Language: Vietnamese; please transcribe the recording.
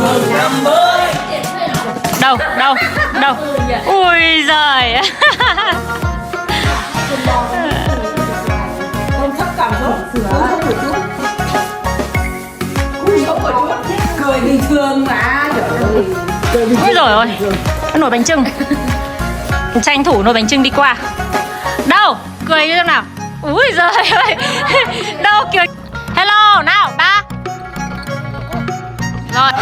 Mừng năm mới. Đâu đâu đâu. Ui giời. Con sắp cảm xúc sửa cười bình thường mà. Ôi rồi ôi, nồi bánh chưng. Tranh thủ nồi bánh chưng đi qua. Đâu, cười như thế nào. Úi giời ơi. Đâu kiểu. Hello, nào, ba. Rồi.